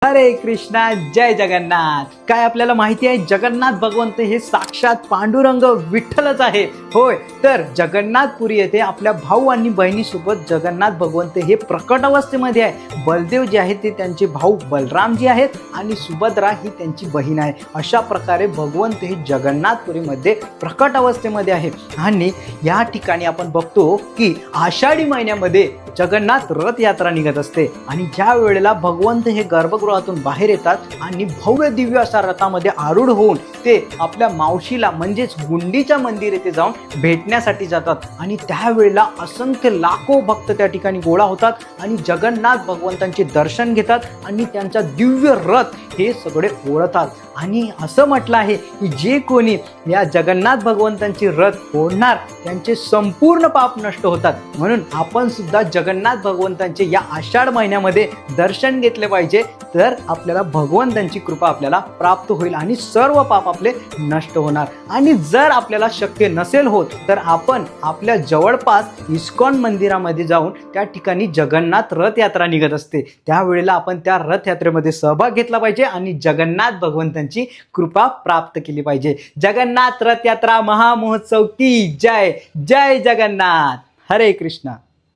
हरे कृष्णा, जय जगन्नाथ। काय आपल्याला माहिती आहे, जगन्नाथ भगवंत हे साक्षात पांडुरंग विठ्ठलच आहे। होय, तर जगन्नाथपुरी येथे आपल्या भाऊ आणि बहिणीसोबत जगन्नाथ भगवंत हे प्रकट अवस्थेमध्ये आहे। बलदेव जे आहेत ते त्यांचे भाऊ बलरामजी आहेत आणि सुभद्रा ही त्यांची बहीण आहे। अशा प्रकारे भगवंत हे जगन्नाथपुरीमध्ये प्रकट अवस्थेमध्ये आहे। आणि या ठिकाणी आपण बघतो की आषाढी महिन्यामध्ये जगन्नाथ रथ यात्रा निघत असते आणि ज्या वेळेला भगवंत हे गर्भगृहातून बाहेर येतात आणि भव्य दिव्य असा रथामध्ये आरूढ होऊन ते आपल्या मावशीला म्हणजेच गुंडीच्या मंदिर येथे जाऊन भेटण्यासाठी जातात आणि त्यावेळेला असंख्य लाखो भक्त त्या ठिकाणी गोळा होतात आणि जगन्नाथ भगवंतांचे दर्शन घेतात आणि त्यांचा दिव्य रथ हे सगळे ओढतात। आणि असं म्हटलं आहे की जे कोणी या जगन्नाथ भगवंतांची रथ ओढणार त्यांचे संपूर्ण पाप नष्ट होतात। म्हणून आपण सुद्धा जगन्नाथ भगवंतांचे या आषाढ महिन्यामध्ये दर्शन घेतले पाहिजे, तर आपल्याला भगवंतांची कृपा आपल्याला प्राप्त होईल आणि सर्व पाप आपले नष्ट होणार। आणि जर आपल्याला शक्य नसेल होत तर आपण आपल्या जवळपास इस्कॉन मंदिरामध्ये जाऊन त्या ठिकाणी जगन्नाथ रथ यात्रा निघत असते, त्यावेळेला आपण त्या रथ यात्रेमध्ये सहभाग घेतला पाहिजे आणि जगन्नाथ भगवंतांची कृपा प्राप्त केली पाहिजे। जगन्नाथ रथ यात्रा महामहोत्सव की जय। जय जगन्नाथ। हरे कृष्णा।